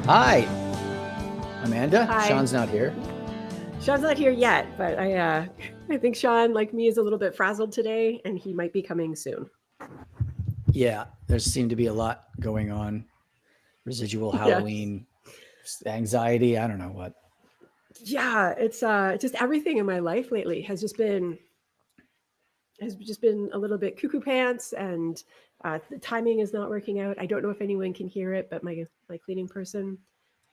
Hi, Amanda. Hi. Sean's not here. Sean's not here yet, but I think Sean, like me, is a little bit frazzled today, and he might be coming soon. Yeah, there seemed to be a lot going on. Residual Yes. Halloween, anxiety. I don't know what. Yeah, it's just everything in my life lately has just been a little bit cuckoo pants, and the timing is not working out. I don't know if anyone can hear it, but my cleaning person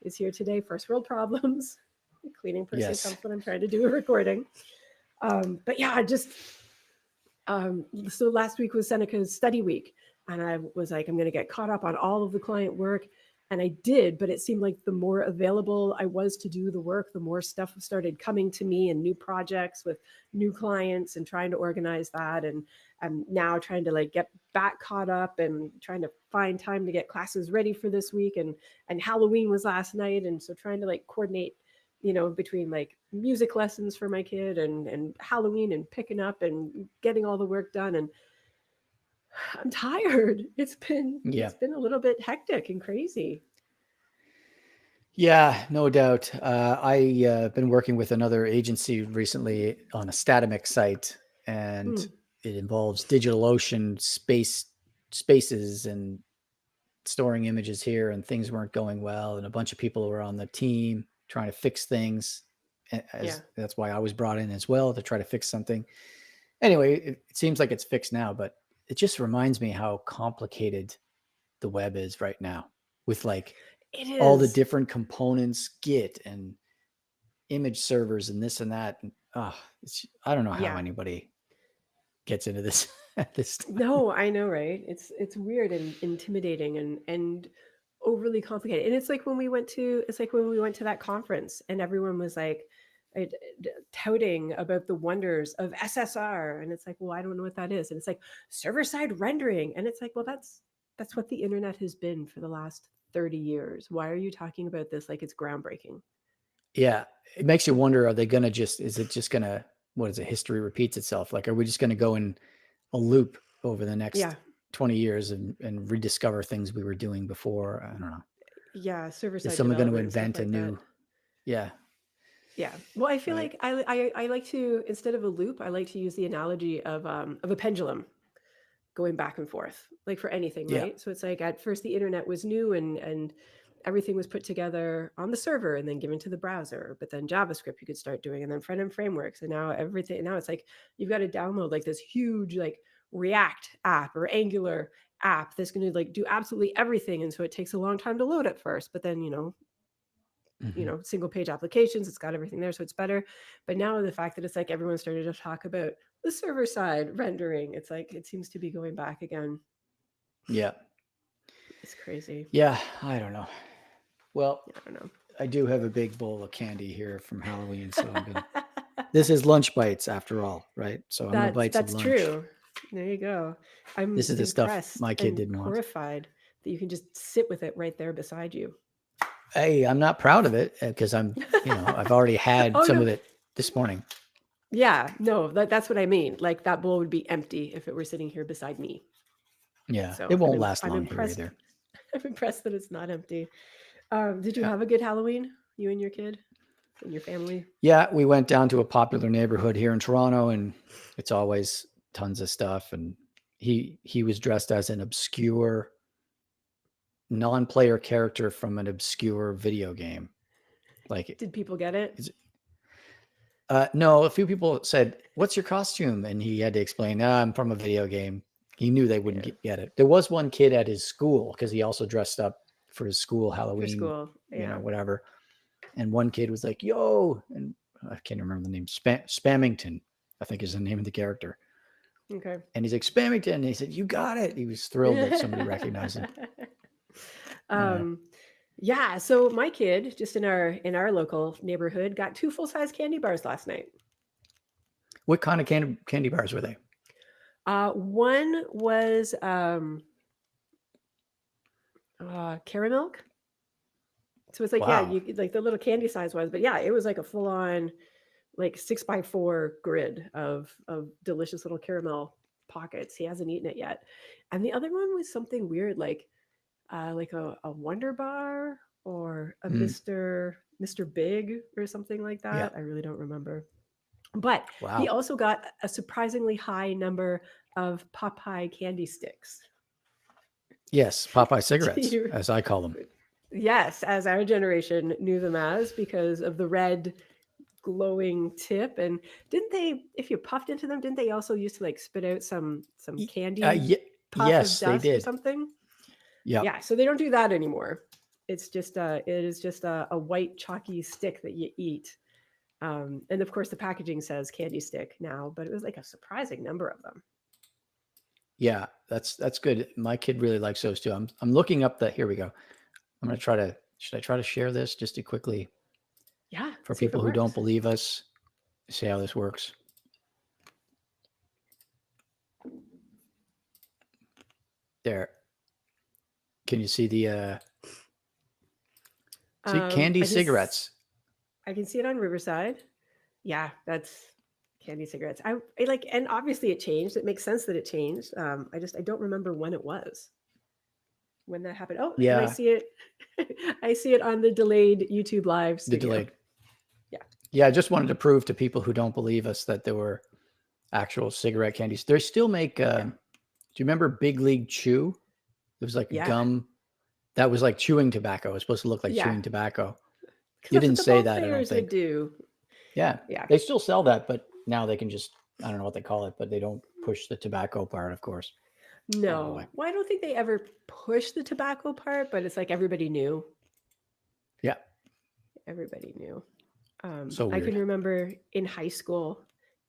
is here today. First world problems. The cleaning person Yes. comes when I'm trying to do a recording. But yeah, I just so last week was Seneca's study week, and I was like, I'm going to get caught up on all of the client work. And I did, but it seemed like the more available I was to do the work, the more stuff started coming to me and new projects with new clients and trying to organize that. And I'm now trying to like get back caught up and trying to find time to get classes ready for this week. And Halloween was last night. And so trying to like coordinate between like music lessons for my kid and Halloween and picking up and getting all the work done. And I'm tired. It's been Yeah. it's been a little bit hectic and crazy. Yeah, no doubt. I've been working with another agency recently on a Statomix site, and Mm, it involves DigitalOcean spaces and storing images here, and things weren't going well, and a bunch of people were on the team trying to fix things. yeah, As that's why I was brought in as well to try to fix something. Anyway, it seems like it's fixed now, but it just reminds me how complicated the web is right now with like it all the is. different components, Git and image servers and this and that. And, I don't know how Yeah. anybody gets into this at this time. No, I know, right? It's weird and intimidating and overly complicated. And it's like when we went to that conference and everyone was like uh, touting about the wonders of SSR, and it's like, well, I don't know what that is. And it's like server side rendering, and it's like, well, that's what the internet has been for the last 30 years. Why are you talking about this like it's groundbreaking? Yeah, it makes you wonder, are they going to is it just going to, what is it, history repeats itself? Like, are we just going to go in a loop over the Yeah. next 20 years and rediscover things we were doing before? I don't know. Yeah, server Is side someone going to development and stuff invent a like that. new, yeah, Yeah. Well, I feel right. like I like to, instead of a loop, I like to use the analogy of a pendulum going back and forth, like for anything, Yeah. right? So it's like at first the internet was new and everything was put together on the server and then given to the browser, but then JavaScript you could start doing, and then front end frameworks, and now it's like you've got to download like this huge like React app or Angular app that's going to like do absolutely everything, and so it takes a long time to load at first, but then Mm-hmm. single page applications, it's got everything there, so it's better. But now the fact that it's like everyone started to talk about the server side rendering, it's like it seems to be going back again. Yeah. It's crazy. Yeah. I don't know. Well, I don't know. I do have a big bowl of candy here from Halloween, so I'm gonna. This is lunch bites after all, right? So I'm gonna that's bite some that's lunch. true. There you go. I'm This is the stuff impressed my kid and didn't want. horrified that you can just sit with it right there beside you. Hey, I'm not proud of it because I've already had Oh some no. of it this morning. Yeah, no, that's what I mean. Like that bowl would be empty if it were sitting here beside me. Yeah, So it won't last I'm long here impressed. either. I'm impressed that it's not empty. Did you Yeah. have a good Halloween, you and your kid and your family? Yeah, we went down to a popular neighborhood here in Toronto, and it's always tons of stuff. And he was dressed as an obscure non-player character from an obscure video game. Like, Did people get it? no, a few people said, "What's your costume?" And he had to explain, "I'm from a video game." He knew they wouldn't Yeah, get it. There was one kid at his school because he also dressed up for his school for Halloween, school. Yeah. whatever. And one kid was like, "Yo," and I can't remember the name. Spammington, I think, is the name of the character. Okay. And he's like, "Spammington." And he said, "You got it." He was thrilled that somebody recognized him. Uh, um, yeah. So my kid, just in our local neighborhood, got two full size candy bars last night. what kind of candy bars were they? One was caramel. So it's like, yeah, Wow. you like the little candy size ones, but yeah, it was like a full on like 6x4 grid of delicious little caramel pockets. He hasn't eaten it yet. And the other one was something weird, like a Wonder Bar. or a Mm, Mr. Big or something like yeah. that. I really don't remember. But he Wow. also got a surprisingly high number of Popeye candy sticks. Yes. Popeye Do cigarettes, you? as I call them. Yes, as our generation knew them as, because of the red glowing tip. And didn't they, if you puffed into them, didn't they also used to like spit out some Y- candy ye- puff of yes, they dust or did. something? Yep. Yeah, so they don't do that anymore. It is just a white chalky stick that you eat. And of course the packaging says candy stick now, but it was like a surprising number of them. Yeah, that's good. My kid really likes those too. I'm looking up the. Here we go. I'm gonna try to. Should I try to share this just to quickly Yeah, for see if it people who don't works. believe us? See how this works. There. Can you see the see candy I just cigarettes? I can see it on Riverside. Yeah, that's candy cigarettes. I like, and obviously it changed. It makes sense that it changed. I don't remember when it was, when that happened. Oh, and I Yeah, see it. I see it on the delayed YouTube live the studio. delayed. Yeah. Yeah, I just wanted to prove to people who don't believe us that there were actual cigarette candies. They still make. Yeah. Do you remember Big League Chew? It was like Yeah. gum that was like chewing tobacco. It was supposed to look like Yeah. chewing tobacco. Because You that's didn't what the say ball that, I don't players would think. do. Yeah, Yeah. they still sell that, but now they can just, I don't know what they call it, but they don't push the tobacco part, of course, all the way. No. Well, I don't think they ever pushed the tobacco part, but it's like everybody knew. Yeah, Everybody knew. so I can weird. remember in high school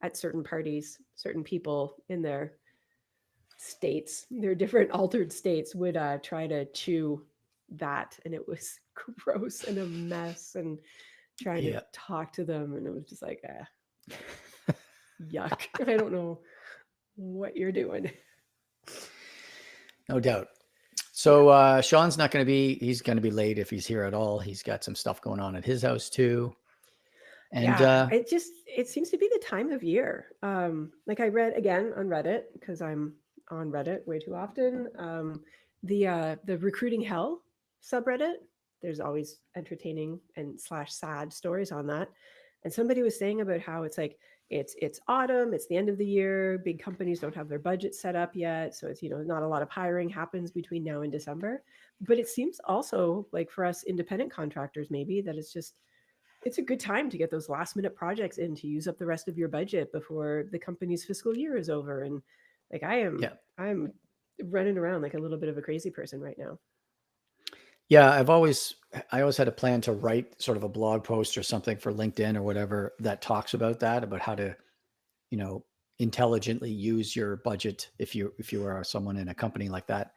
at certain parties, certain people in their states, their different altered states would try to chew that, and it was gross and a mess. And trying to Yeah, talk to them, and it was just like, yuck. I don't know what you're doing. no doubt. Yeah. So Sean's not going to be, he's going to be late if he's here at all. He's got some stuff going on at his house too. And Yeah, it seems to be the time of year. Like I read again on Reddit, because I'm on Reddit way too often. The recruiting hell subreddit. There's always entertaining and slash sad stories on that. And somebody was saying about how it's like it's autumn, it's the end of the year, big companies don't have their budget set up yet, so it's, not a lot of hiring happens between now and December. But it seems also like for us independent contractors, maybe that it's a good time to get those last minute projects in to use up the rest of your budget before the company's fiscal year is over. And like yeah, I'm running around like a little bit of a crazy person right now. yeah, I always had a plan to write sort of a blog post or something for LinkedIn or whatever that talks about that, about how to, you know, intelligently use your budget if you are someone in a company like that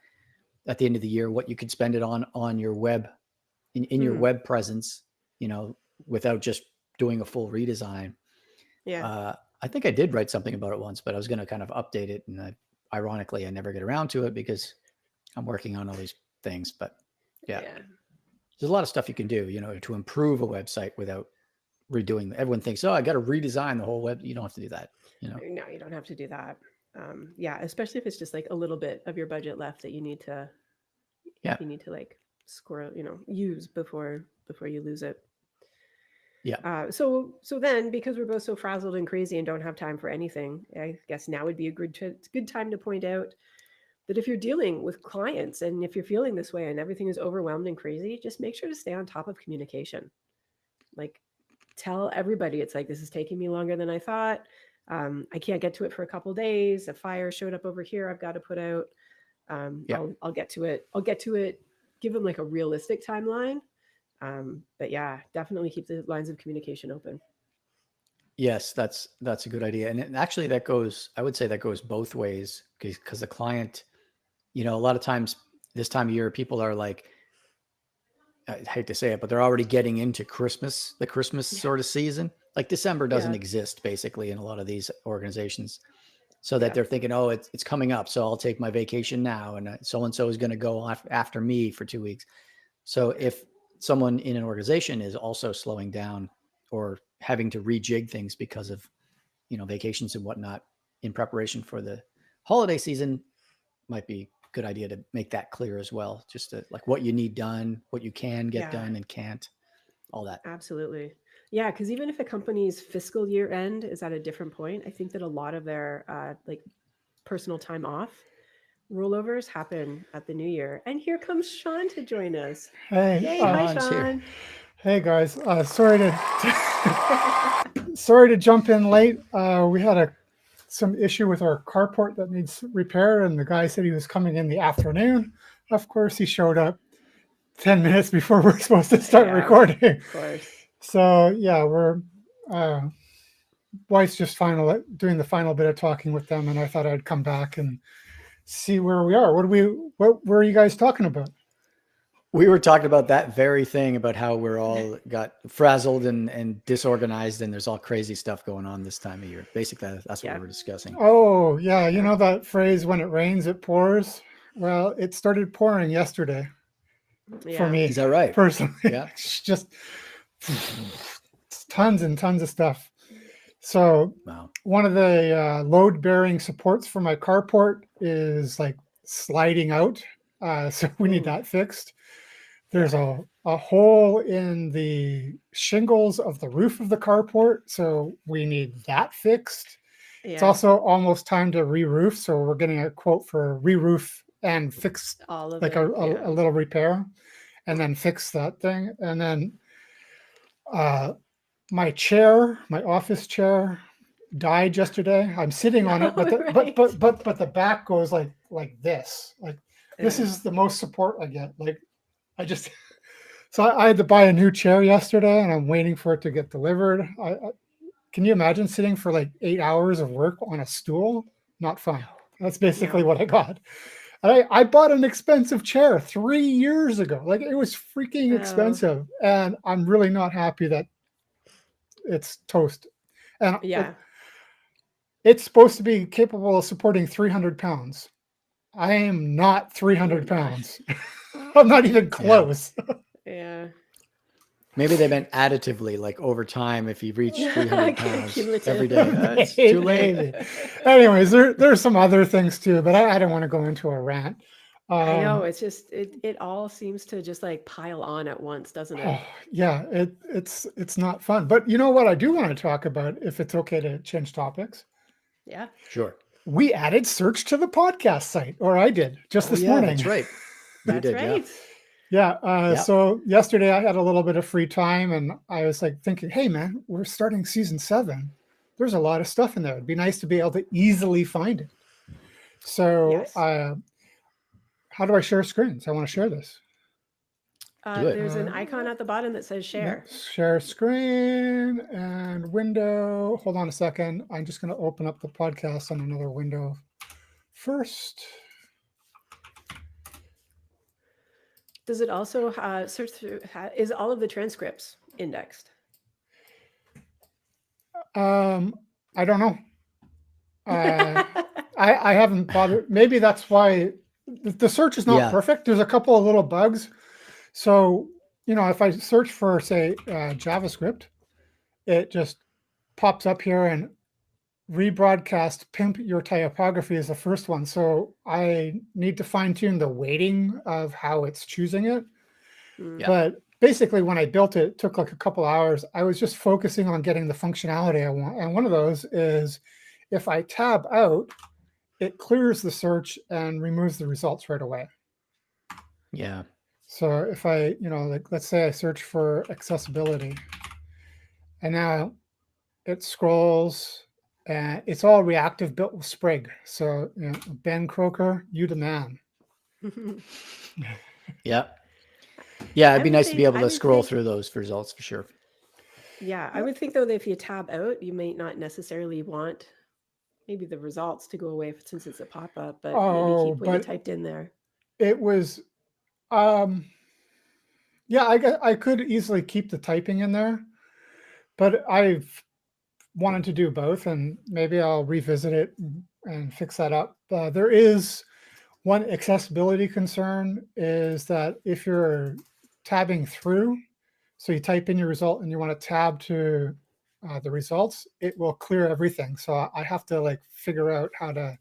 at the end of the year, what you could spend it on your web in your Hmm. web presence, you know, without just doing a full redesign. Yeah. Uh, I think I did write something about it once, but I was going to kind of update it, and ironically, I never get around to it because I'm working on all these things. But yeah, Yeah. there's a lot of stuff you can do, you know, to improve a website without redoing. Everyone thinks, oh, I got to redesign the whole web. You don't have to do that, you know. No, you don't have to do that. Yeah, especially if it's just like a little bit of your budget left that Yeah, you need to like squirrel, use before you lose it. yeah, So then, because we're both so frazzled and crazy and don't have time for anything, I guess now would be a good time to point out that if you're dealing with clients and if you're feeling this way and everything is overwhelmed and crazy, just make sure to stay on top of communication. Like, tell everybody it's like, this is taking me longer than I thought. I can't get to it for a couple days. A fire showed up over here. I've got to put out. yeah. I'll get to it. I'll get to it. Give them like a realistic timeline. But yeah, definitely keep the lines of communication open. Yes, that's a good idea. And actually that goes, I would say that goes both ways because the client, you know, a lot of times this time of year, people are like, I hate to say it, but they're already getting into Christmas, the Christmas Yeah. sort of season. Like December doesn't Yeah. exist basically in a lot of these organizations. So that Yeah. they're thinking, oh, it's coming up. So I'll take my vacation now. And so-and-so is going to go after me for 2 weeks. So if someone in an organization is also slowing down or having to rejig things because of, you know, vacations and whatnot in preparation for the holiday season, might be good idea to make that clear as well. Just to, like what you need done, what you can get Yeah, done and can't, all that. absolutely. Yeah, because even if a company's fiscal year end is at a different point, I think that a lot of their like personal time off rollovers happen at the new year. And here comes Sean to join us. Hey, Yay! Hi, Sean's here. Sean. hey guys. Sorry to sorry to jump in late. We had some issue with our carport that needs repair, and the guy said he was coming in the afternoon. Of course, he showed up 10 minutes before we're supposed to start Yeah, recording. of course. So yeah, we're wife's just doing the final bit of talking with them, and I thought I'd come back and see where we are. What were you guys talking about? We were talking about that very thing, about how we're all got frazzled and disorganized, and there's all crazy stuff going on this time of year. Basically, that's what Yeah. we were discussing. Oh yeah, you know that phrase, when it rains, it pours. Well, it started pouring yesterday for Yeah. me Is that right? personally. Yeah. It's just tons and tons of stuff. So Wow. one of the load-bearing supports for my carport is like sliding out. So we need Ooh. that fixed. There's a hole in the shingles of the roof of the carport, so we need that fixed. It's Yeah. also almost time to re-roof, so we're getting a quote for re-roof and fix, All of like it. a little repair, and then fix that thing. And then my chair, my office chair, died yesterday. I'm sitting on it, but Right. but the back goes like this. Like this Yeah. is the most support I get. Like I just so I had to buy a new chair yesterday, and I'm waiting for it to get delivered. Can you imagine sitting for like 8 hours of work on a stool? Not fun. That's basically No. what I got. I bought an expensive chair 3 years ago. Like it was freaking Oh, expensive, and I'm really not happy that it's toast. And yeah. it's supposed to be capable of supporting 300 pounds. I am not 300 You're not. pounds. I'm not even Yeah. close. Yeah. Maybe they meant additively, like over time, if you reach 300 pounds Cumulative. every day. It's too late. Maybe. Anyways, there's some other things too, but I don't want to go into a rant. I know. It's just it all seems to just like pile on at once, doesn't it? Oh, yeah, it's not fun. But you know what I do want to talk about, if it's okay to change topics? Yeah. Sure. We added search to the podcast site, or I did just this yeah, morning. that's right. You That's did, right. Yeah. Yep. So yesterday I had a little bit of free time, and I was like thinking, hey man, we're starting season 7. There's a lot of stuff in there. It'd be nice to be able to easily find it. So Yes. how do I share screens? I want to share this. Do it. There's an icon at the bottom that says share. Share screen and window. Hold on a second. I'm just going to open up the podcast on another window first. Does it also search through? Is all of the transcripts indexed? I don't know. I haven't bothered. Maybe that's why the search is not Yeah. perfect. There's a couple of little bugs. So, if I search for, say, JavaScript, it just pops up here, and rebroadcast pimp your typography is the first one. So I need to fine tune the weighting of how it's choosing it. Mm. Yeah. But basically, when I built it, it took like a couple hours. I was just focusing on getting the functionality I want. And one of those is if I tab out, it clears the search and removes the results right away. Yeah. So if I, like, let's say I search for accessibility, and now it scrolls, and it's all reactive, built with Sprig. So, Ben Croker, you the man. Yeah. Yeah, it'd I be would nice to be think- able I to would scroll think- through those results for sure. Yeah, I would think though that if you tab out, you may not necessarily want maybe the results to go away since it's a pop-up, but maybe Oh, keep what you but typed in there. it was, yeah, I could easily keep the typing in there, but I've wanted to do both, and maybe I'll revisit it and fix that up. There is one accessibility concern, is that if you're tabbing through, so you type in your result and you want to tab to the results, it will clear everything. So I have to like figure out how to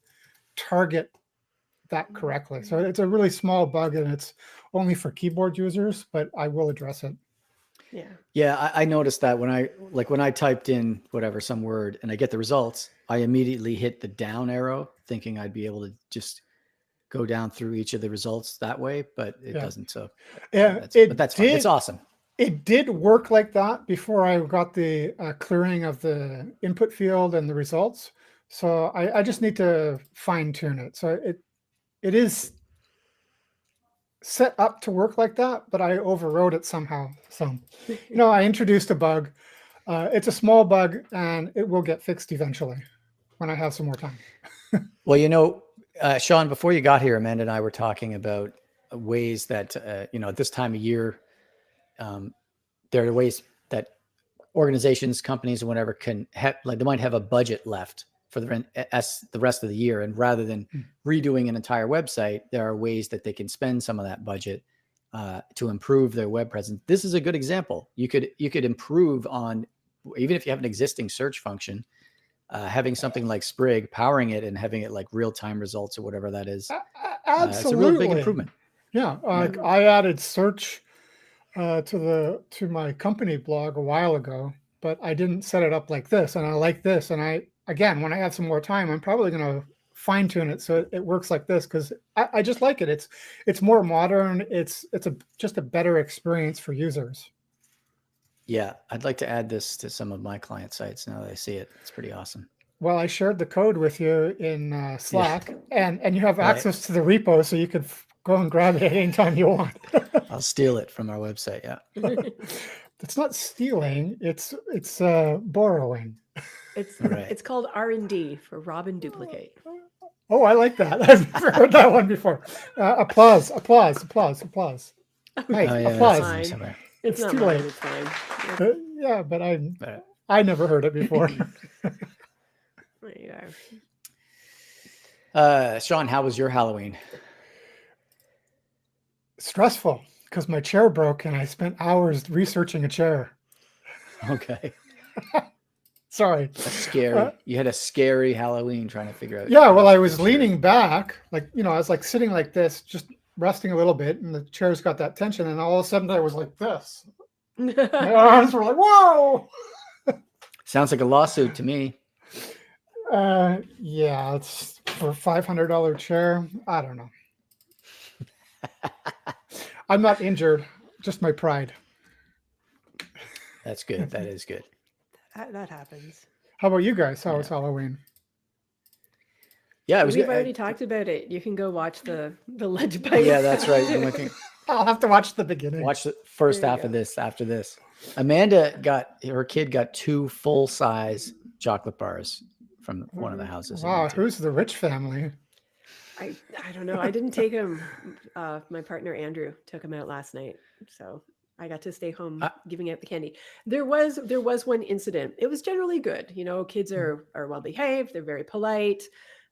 target that correctly. So it's a really small bug, and it's only for keyboard users, but I will address it. Yeah. Yeah, I noticed that when I typed in whatever, some word, and I get the results, I immediately hit the down arrow thinking I'd be able to just go down through each of the results that way, but it Yeah. doesn't. So Yeah, that's fine. It's awesome. It did work like that before I got the clearing of the input field and the results. So I just need to fine tune it. So it is set up to work like that, but I overrode it somehow. So, I introduced a bug. It's a small bug, and it will get fixed eventually when I have some more time. Well, Sean, before you got here, Amanda and I were talking about ways that, at this time of year, there are ways that organizations, companies, or whatever can have, like, they might have a budget left for the rest of the year. And rather than redoing an entire website, there are ways that they can spend some of that budget to improve their web presence. This is a good example. You could improve on, even if you have an existing search function, having something like Sprig, powering it and having it like real-time results or whatever that is. Absolutely. It's a real big improvement. Yeah. I added search to my company blog a while ago, but I didn't set it up like this. And I like this. And again, when I have some more time, I'm probably going to fine tune it so it works like this, because I just like it. It's more modern. It's just a better experience for users. Yeah, I'd like to add this to some of my client sites now that I see it. It's pretty awesome. Well, I shared the code with you in Slack, and you have access to the repo, so you could go and grab it anytime you want. I'll steal it from our website. Yeah. It's not stealing. It's borrowing. It's called R&D, for rob and duplicate. Oh, I like that. I've never heard that one before. Applause. Nice. Applause. Fine. It's not too mine, late. it's fine. Yeah, but I never heard it before. There you are. Sean, how was your Halloween? Stressful, because my chair broke and I spent hours researching a chair. Okay. Sorry. That's scary. You had a scary Halloween trying to figure out. Yeah, well, I was leaning back, like, I was like sitting like this, just resting a little bit, and the chair's got that tension, and all of a sudden I was like this. My arms were like, whoa! Sounds like a lawsuit to me. Yeah, it's for $500 chair. I don't know. I'm not injured, just my pride. That's good. That is good. That happens. How about you guys? How was Halloween? Yeah, it was. We've already talked about it. You can go watch the Ledge Bytes. Yeah, that's right. I'll have to watch the beginning. Watch the first half of this after this. Amanda her kid got 2 full-size chocolate bars from one of the houses. Wow, who's the rich family? I don't know. I didn't take him. My partner Andrew took him out last night, so I got to stay home giving out the candy. There was one incident. It was generally good. Kids are well behaved. They're very polite.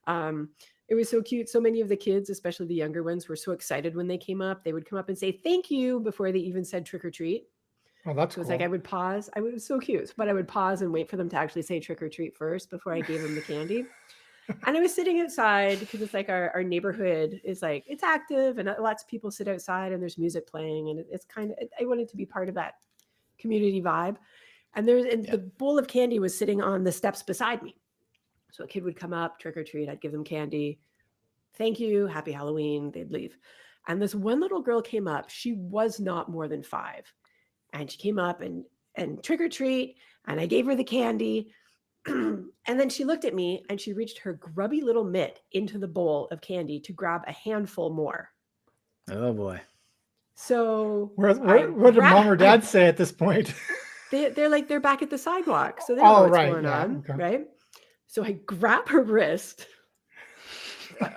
It was so cute. So many of the kids, especially the younger ones, were so excited when they came up. They would come up and say thank you before they even said trick or treat. Oh, that's so cool. It's like I would pause. It was so cute, but I would pause and wait for them to actually say trick or treat first before I gave them the candy. And I was sitting outside because it's like our neighborhood is like, it's active and lots of people sit outside and there's music playing. And it's kind of, I wanted to be part of that community vibe. And the bowl of candy was sitting on the steps beside me. So a kid would come up, trick or treat. I'd give them candy. Thank you. Happy Halloween. They'd leave. And this one little girl came up. She was not more than 5. And she came up and trick or treat. And I gave her the candy. And then she looked at me and she reached her grubby little mitt into the bowl of candy to grab a handful more. Oh boy. So what did mom or dad say at this point? They're back at the sidewalk. So they know what's going on. Okay. Right. So I grab her wrist,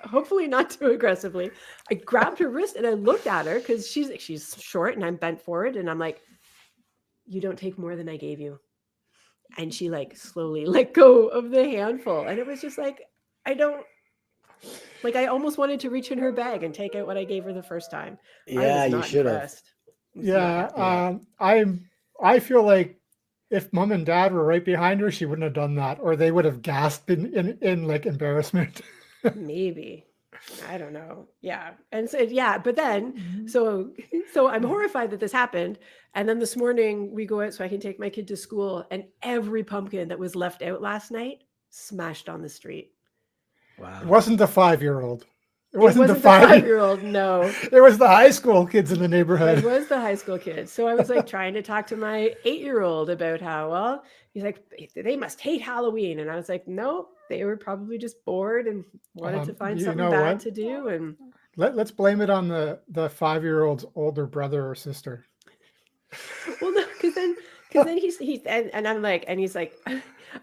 hopefully not too aggressively. I grabbed her wrist and I looked at her because she's short and I'm bent forward. And I'm like, you don't take more than I gave you. And she like slowly let go of the handful. And it was just like, I almost wanted to reach in her bag and take out what I gave her the first time. Yeah, you should have. Yeah. I feel like if mom and dad were right behind her, she wouldn't have done that, or they would have gasped in like embarrassment. Maybe. I don't know. Yeah. And so, yeah, but then, Mhm. so I'm horrified that this happened. And then this morning we go out so I can take my kid to school, and every pumpkin that was left out last night smashed on the street. It Wow. wasn't the 5-year-old. It It wasn't the wasn't the 5-year-old, no. It was the high school kids in the It neighborhood. was the high school kids. So I was like trying to talk to my 8-year-old about how, well, he's like, they must hate Halloween. And I was like, no, they were probably just bored and wanted to find You something know bad what? to do. And Let's blame it on the 5-year-old's older brother or sister. well, no, because then he's and I'm like, and he's like,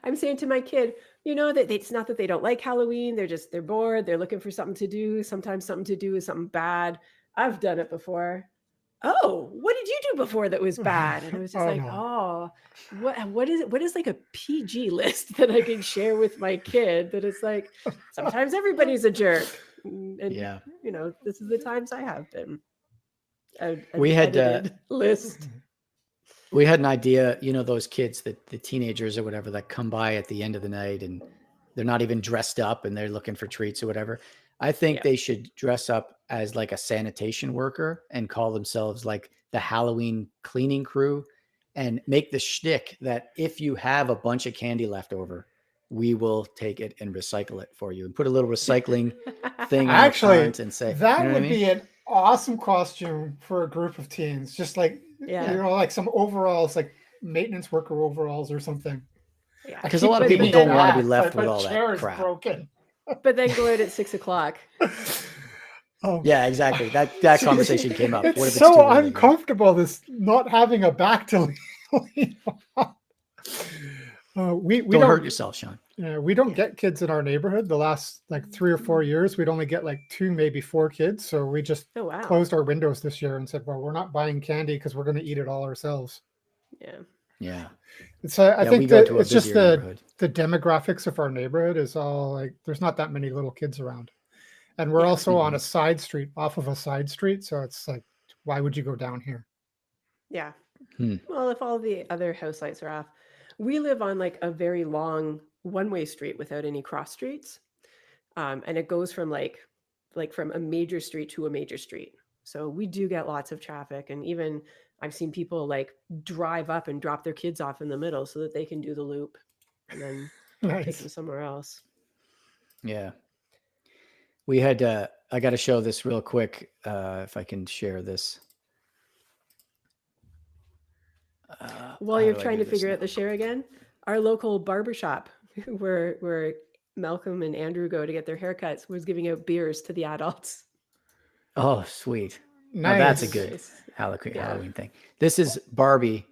I'm saying to my kid, you know, that it's not that they don't like Halloween. They're bored. They're looking for something to do. Sometimes something to do is something bad. I've done it before. Oh, what did you do before that was bad? And I was just Oh, like, no. oh, what is like a PG list that I can share with my kid that is like, sometimes everybody's a jerk. And Yeah. you know, this is the times I have been. We had, edited list. We had an idea, you know, those kids, the teenagers or whatever, that come by at the end of the night and they're not even dressed up and they're looking for treats or whatever. I think Yeah. they should dress up as like a sanitation worker and call themselves like the Halloween cleaning crew, and make the shtick that if you have a bunch of candy left over, we will take it and recycle it for you, and put a little recycling thing on the Actually, front and say, that you know what I would mean? be an awesome costume for a group of teens. Just like, Yeah. you know, like some overalls, like maintenance worker overalls or something. Yeah. Because a lot of But people then- don't want to be But left with my all chair that is crap. broken. But then go out at 6:00. Yeah, exactly. That conversation came up. It's What if it's so too early? uncomfortable, this not having a back to lean on. We Don't don't hurt yourself, Sean. we don't Yeah. get kids in our neighborhood. The last like 3 or 4 years, we'd only get like 2, maybe 4 kids. So we just Oh wow. closed our windows this year and said, well, we're not buying candy because we're going to eat it all ourselves. Yeah. Yeah. It's I Yeah, we think go that to a it's just busier neighborhood. the demographics of our neighborhood is all like there's not that many little kids around, and we're Yeah. also on a side street, off of a side street. So it's like, why would you go down here? Yeah. Hmm. Well, if all the other house lights are off, we live on like a very long one-way street without any cross streets. And it goes from like from a major street to a major street. So we do get lots of traffic, and even I've seen people like drive up and drop their kids off in the middle so that they can do the loop and then take them Nice. somewhere else. Yeah. We had, I got to show this real quick, if I can share this. While how you're do I trying do to this figure now? out the share again, our local barbershop where Malcolm and Andrew go to get their haircuts was giving out beers to the adults. Oh, sweet. Now Nice. that's a good Nice. Halloween, Yeah. Halloween thing. This is Barbie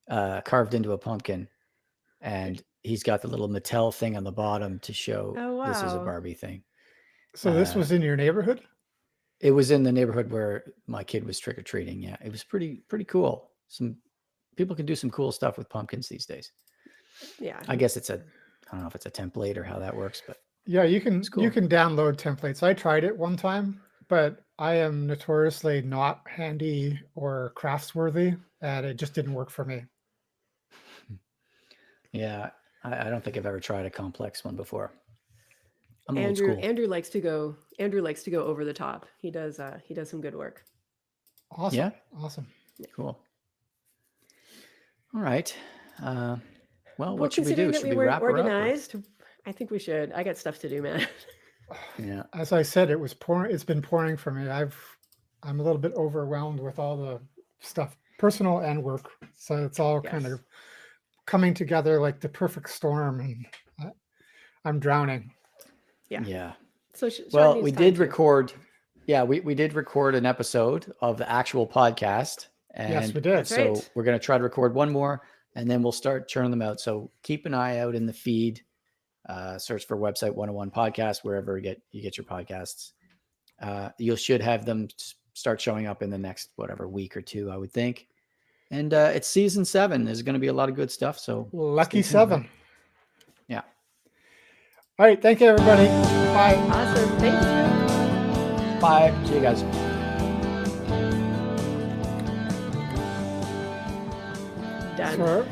carved into a pumpkin, and he's got the little Mattel thing on the bottom to show Oh, this is a wow. Barbie thing. So this was in your neighborhood? It was in the neighborhood where my kid was trick-or-treating. Yeah, it was pretty cool. Some people can do some cool stuff with pumpkins these days. Yeah. I guess I don't know if it's a template or how that works, but Yeah, you can cool. you can download templates. I tried it one time, but I am notoriously not handy or craftsworthy, and it just didn't work for me. yeah, I don't think I've ever tried a complex one before. I'm old school. Andrew likes to go over the top. He does some good work. Awesome. Yeah? Awesome. Cool. All right. Well, Well, what should we considering do? that Should we we weren't wrap her up? or- organized, I think we should. I got stuff to do, man. Yeah. As I said, it was pouring. It's been pouring for me. I'm a little bit overwhelmed with all the stuff, personal and work. So it's all kind Yes. of coming together like the perfect storm, and I'm drowning. Yeah. Yeah. So Sean Well, needs we time did too. record. Yeah, we did record an episode of the actual podcast. And Yes, we did. That's so right. we're going to try to record one more, and then we'll start churning them out. So keep an eye out in the feed. Search for Website 101 Podcast wherever you get your podcasts. You should have them start showing up in the next week or two, I would think. And it's season 7. There's going to be a lot of good stuff. So Lucky stay tuned, 7. right? Yeah. All right. Thank you, everybody. Bye. Awesome. Thank you. Bye. See you guys. Done. Sure.